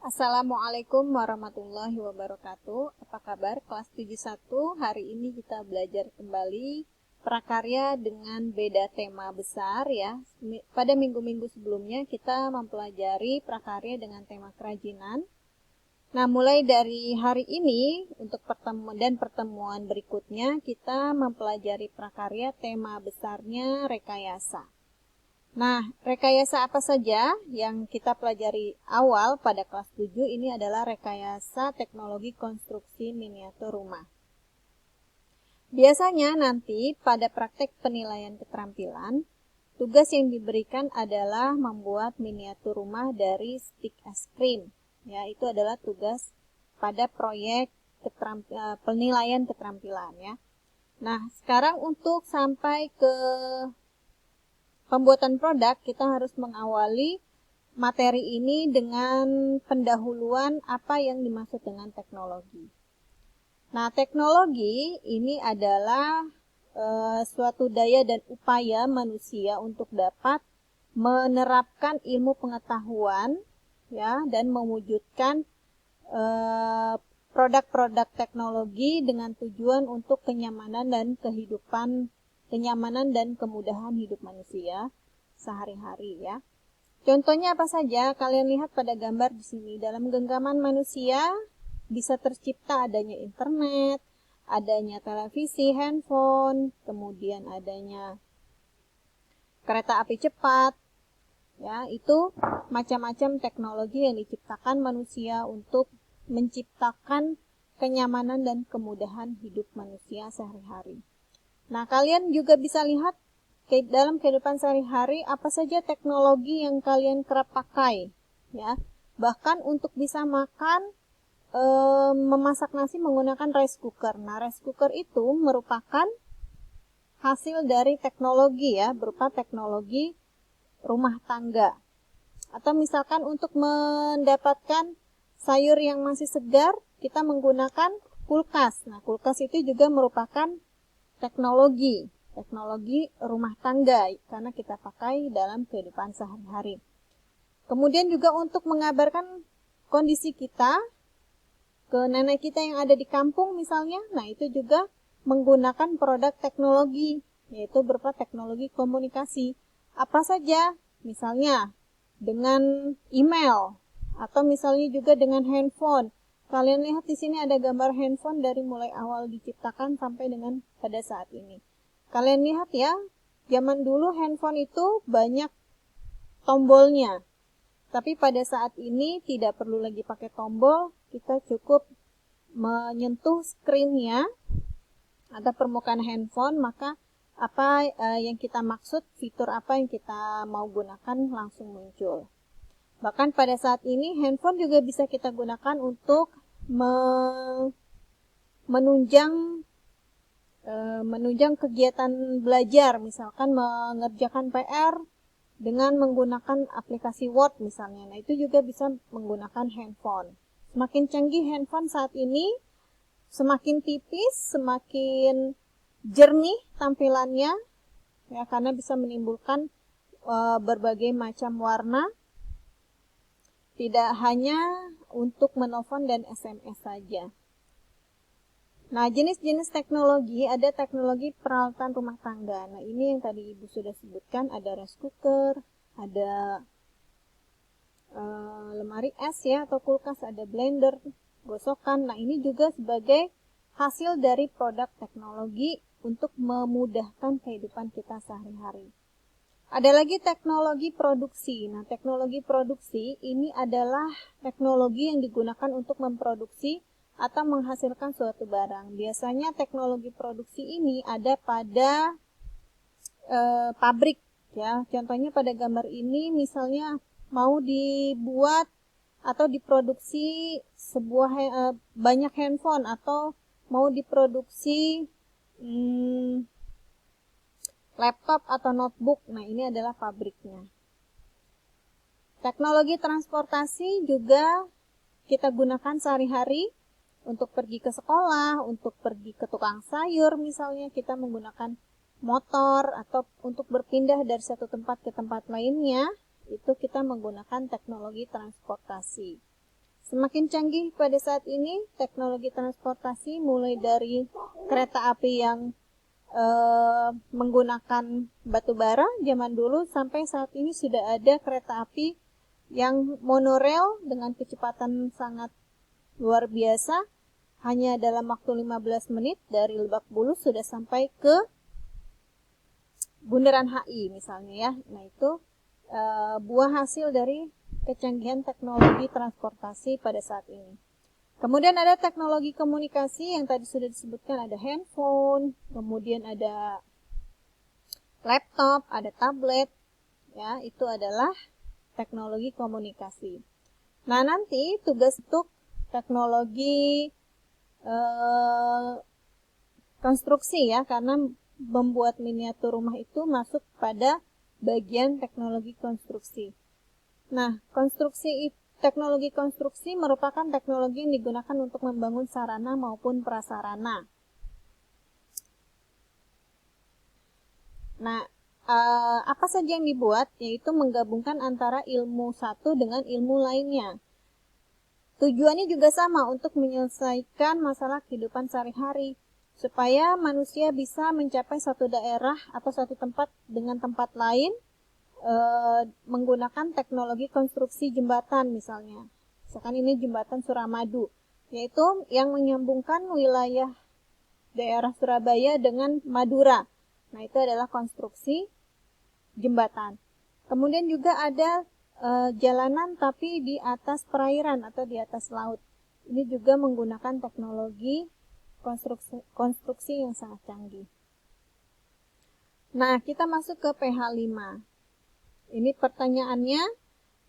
Assalamualaikum warahmatullahi wabarakatuh. Apa kabar kelas 71? Hari ini kita belajar kembali prakarya dengan beda tema besar ya. Pada minggu-minggu sebelumnya kita mempelajari prakarya dengan tema kerajinan. Nah, mulai dari hari ini untuk pertemuan berikutnya kita mempelajari prakarya tema besarnya rekayasa. Nah, rekayasa apa saja yang kita pelajari awal pada kelas 7 ini adalah rekayasa teknologi konstruksi miniatur rumah. Biasanya nanti pada praktek penilaian keterampilan, tugas yang diberikan adalah membuat miniatur rumah dari stik es krim. Ya, itu adalah tugas pada proyek penilaian keterampilan ya. Nah, sekarang untuk sampai ke pembuatan produk, kita harus mengawali materi ini dengan pendahuluan apa yang dimaksud dengan teknologi. Nah, teknologi ini adalah suatu daya dan upaya manusia untuk dapat menerapkan ilmu pengetahuan ya dan mewujudkan produk-produk teknologi dengan tujuan untuk kenyamanan dan kemudahan hidup manusia sehari-hari ya. Contohnya apa saja? Kalian lihat pada gambar di sini. Dalam genggaman manusia bisa tercipta adanya internet, adanya televisi, handphone, kemudian adanya kereta api cepat. Ya, itu macam-macam teknologi yang diciptakan manusia untuk menciptakan kenyamanan dan kemudahan hidup manusia sehari-hari. Nah, kalian juga bisa lihat dalam kehidupan sehari-hari apa saja teknologi yang kalian kerap pakai, ya. Bahkan untuk bisa makan, memasak nasi menggunakan rice cooker. Nah, rice cooker itu merupakan hasil dari teknologi ya, berupa teknologi rumah tangga. Atau misalkan untuk mendapatkan sayur yang masih segar, kita menggunakan kulkas. Nah, kulkas itu juga merupakan teknologi rumah tangga karena kita pakai dalam kehidupan sehari-hari. Kemudian juga untuk mengabarkan kondisi kita ke nenek kita yang ada di kampung misalnya, nah itu juga menggunakan produk teknologi, yaitu berupa teknologi komunikasi. Apa saja? Misalnya dengan email atau misalnya juga dengan handphone. Kalian lihat di sini ada gambar handphone dari mulai awal diciptakan sampai dengan pada saat ini. Kalian lihat ya, zaman dulu handphone itu banyak tombolnya. Tapi pada saat ini tidak perlu lagi pakai tombol, kita cukup menyentuh screen-nya atau permukaan handphone, maka apa yang kita maksud, fitur apa yang kita mau gunakan langsung muncul. Bahkan pada saat ini handphone juga bisa kita gunakan untuk menunjang kegiatan belajar, misalkan mengerjakan PR dengan menggunakan aplikasi Word misalnya. Nah, itu juga bisa menggunakan handphone. Semakin canggih handphone saat ini, semakin tipis, semakin jernih tampilannya ya, karena bisa menimbulkan berbagai macam warna. Tidak hanya untuk menelpon dan SMS saja. Nah, jenis-jenis teknologi, ada teknologi peralatan rumah tangga. Nah, ini yang tadi Ibu sudah sebutkan, ada rice cooker, ada lemari es ya, atau kulkas, ada blender, gosokan. Nah, ini juga sebagai hasil dari produk teknologi untuk memudahkan kehidupan kita sehari-hari. Ada lagi teknologi produksi. Nah, teknologi produksi ini adalah teknologi yang digunakan untuk memproduksi atau menghasilkan suatu barang. Biasanya teknologi produksi ini ada pada pabrik ya. Contohnya pada gambar ini misalnya mau dibuat atau diproduksi banyak handphone atau mau diproduksi laptop atau notebook. Nah, ini adalah pabriknya. Teknologi transportasi juga kita gunakan sehari-hari untuk pergi ke sekolah, untuk pergi ke tukang sayur misalnya, kita menggunakan motor, atau untuk berpindah dari satu tempat ke tempat lainnya, itu kita menggunakan teknologi transportasi. Semakin canggih pada saat ini teknologi transportasi, mulai dari kereta api yang menggunakan batu bara zaman dulu, sampai saat ini sudah ada kereta api yang monorail dengan kecepatan sangat luar biasa. Hanya dalam waktu 15 menit dari Lebak Bulus sudah sampai ke Bundaran HI misalnya ya. Nah itu buah hasil dari kecanggihan teknologi transportasi pada saat ini. Kemudian ada teknologi komunikasi yang tadi sudah disebutkan, ada handphone, kemudian ada laptop, ada tablet, ya itu adalah teknologi komunikasi. Nah nanti tugas untuk teknologi konstruksi ya, karena membuat miniatur rumah itu masuk pada bagian teknologi konstruksi. Nah, teknologi konstruksi merupakan teknologi yang digunakan untuk membangun sarana maupun prasarana. Nah, apa saja yang dibuat? Yaitu menggabungkan antara ilmu satu dengan ilmu lainnya. Tujuannya juga sama, untuk menyelesaikan masalah kehidupan sehari-hari, supaya manusia bisa mencapai satu daerah atau satu tempat dengan tempat lain menggunakan teknologi konstruksi jembatan misalnya. Misalkan ini jembatan Suramadu, yaitu yang menyambungkan wilayah daerah Surabaya dengan Madura. Nah, itu adalah konstruksi jembatan. Kemudian juga ada jalanan tapi di atas perairan atau di atas laut. Ini juga menggunakan teknologi konstruksi yang sangat canggih. Nah, kita masuk ke PH 5. Ini pertanyaannya,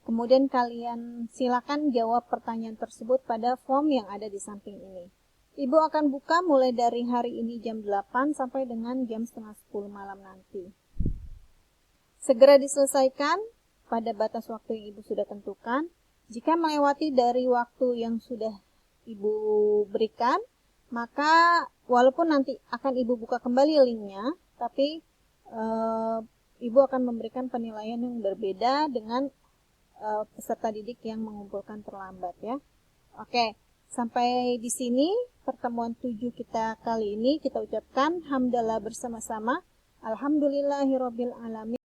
kemudian kalian silakan jawab pertanyaan tersebut pada form yang ada di samping ini. Ibu akan buka mulai dari hari ini jam 8 sampai dengan jam setengah 10 malam nanti. Segera diselesaikan pada batas waktu yang Ibu sudah tentukan. Jika melewati dari waktu yang sudah Ibu berikan, maka walaupun nanti akan Ibu buka kembali linknya, tapi Ibu akan memberikan penilaian yang berbeda dengan peserta didik yang mengumpulkan terlambat ya. Oke, sampai di sini pertemuan 7 kita kali ini. Kita ucapkan hamdalah bersama-sama. Alhamdulillahirabbil alamin.